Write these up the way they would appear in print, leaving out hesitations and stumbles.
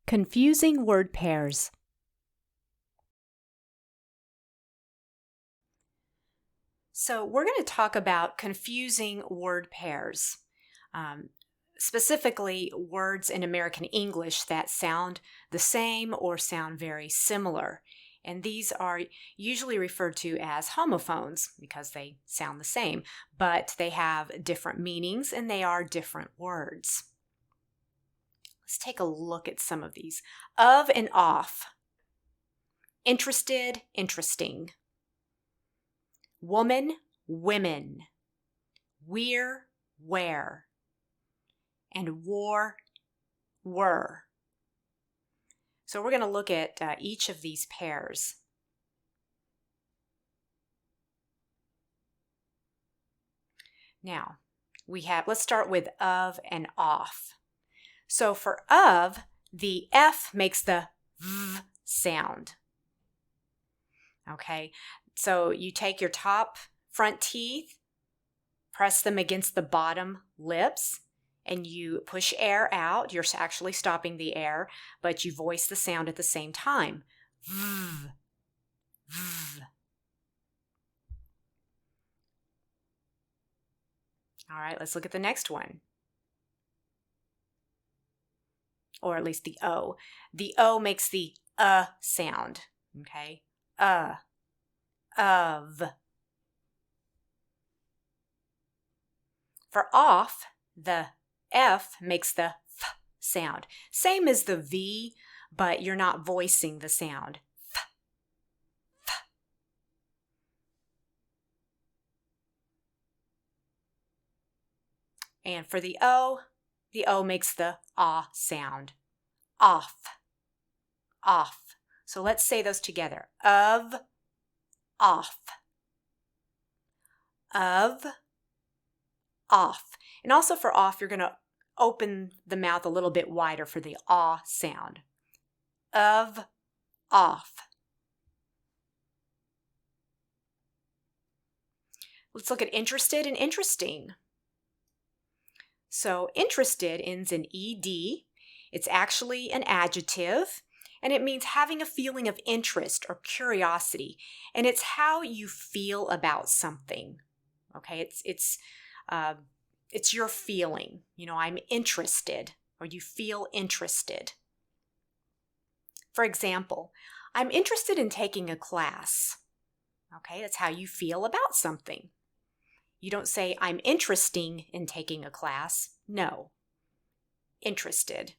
Confusing word pairs. So we're going to talk about confusing word pairs, specifically words in American English that sound the same or sound very similar. And these are usually referred to as homophones because they sound the same, but they have different meanings and they are different words. Let's take a look at some of these. Of and off. Interested, interesting. Woman, women. We're, where. And war, were. So we're going to look at each of these pairs. Now, let's start with of and off. So for of, the F makes the V sound. Okay, so you take your top front teeth, press them against the bottom lips, and you push air out. You're actually stopping the air, but you voice the sound at the same time. V, V. All right, let's look at the next one. Or at least the O. The O makes the sound, okay? Of. For off, the F makes the F sound. Same as the V, but you're not voicing the sound. F, F. And for the O makes the ah sound. Off, off. So let's say those together. Of, off. Of, off. And also for off, you're going to open the mouth a little bit wider for the ah sound. Of, off. Let's look at interested and interesting. So interested ends in ed. It's actually an adjective, and it means having a feeling of interest or curiosity, and it's how you feel about something. Okay, it's your feeling. You know, I'm interested, or you feel interested. For example, I'm interested in taking a class. Okay, that's how you feel about something. You don't say, I'm interesting in taking a class. No, interested.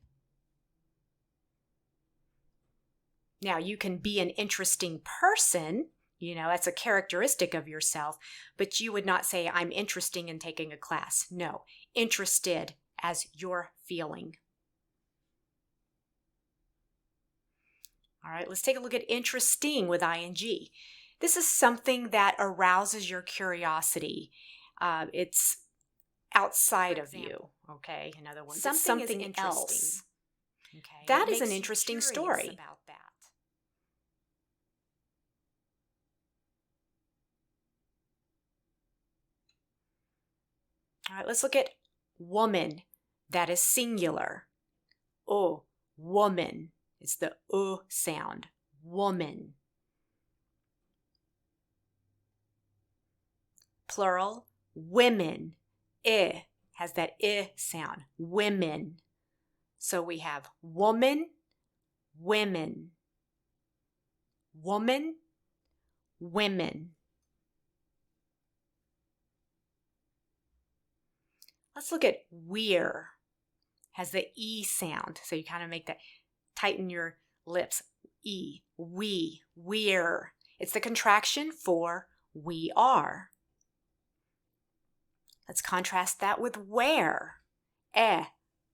Now, you can be an interesting person, you know, that's a characteristic of yourself, but you would not say, I'm interesting in taking a class. No, interested as your feeling. All right, let's take a look at interesting with ing. This is something that arouses your curiosity. It's outside of you, okay? In other words, something else. Okay. That is an interesting story. About that. All right, let's look at woman. That is singular. Oh, woman. It's the sound. Woman. Plural, women. Has that sound. Women. So we have woman, women. Woman, women. Let's look at we're. Has the E sound. So you kind of make that, tighten your lips. E, we, we're. It's the contraction for we are. Let's contrast that with where.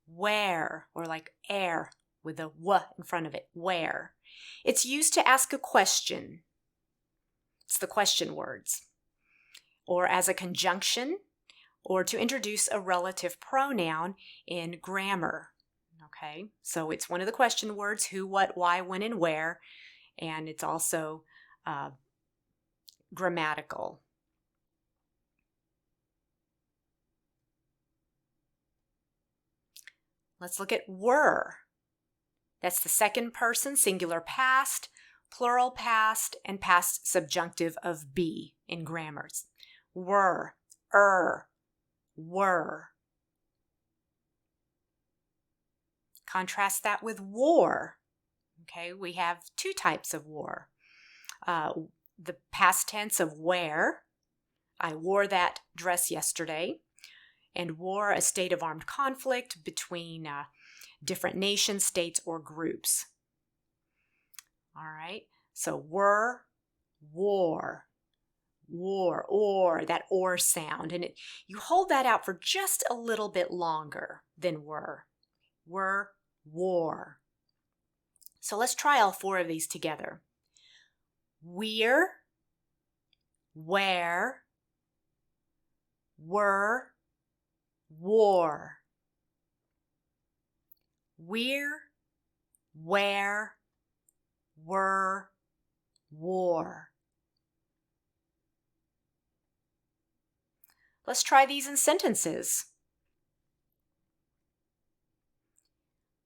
Where, or like air with a w in front of it. Where. It's used to ask a question. It's the question words. Or as a conjunction, or to introduce a relative pronoun in grammar. Okay, so it's one of the question words, who, what, why, when, and where, and it's also grammatical. Let's look at were. That's the second person singular past, plural past, and past subjunctive of be in grammars. Were, were. Contrast that with wore. Okay, we have two types of wore. The past tense of wear. I wore that dress yesterday. And war, a state of armed conflict between different nations, states, or groups. All right, so were, war, or, that or sound. And you hold that out for just a little bit longer than were, war. So let's try all four of these together. We're, where, were, war. We're, where, were, war. Let's try these in sentences.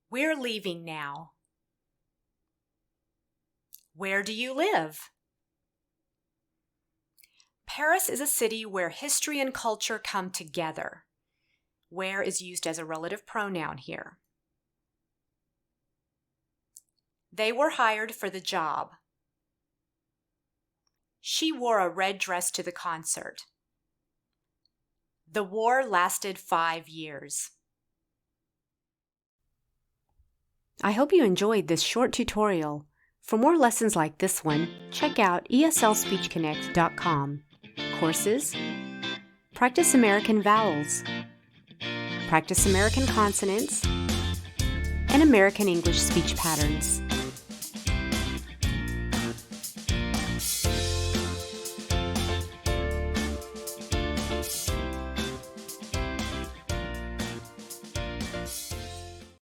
We're leaving now. Where do you live? Paris is a city where history and culture come together. Where is used as a relative pronoun here. They were hired for the job. She wore a red dress to the concert. The war lasted 5 years. I hope you enjoyed this short tutorial. For more lessons like this one, check out eslspeechconnect.com. Courses, practice American vowels, practice American consonants, and American English speech patterns.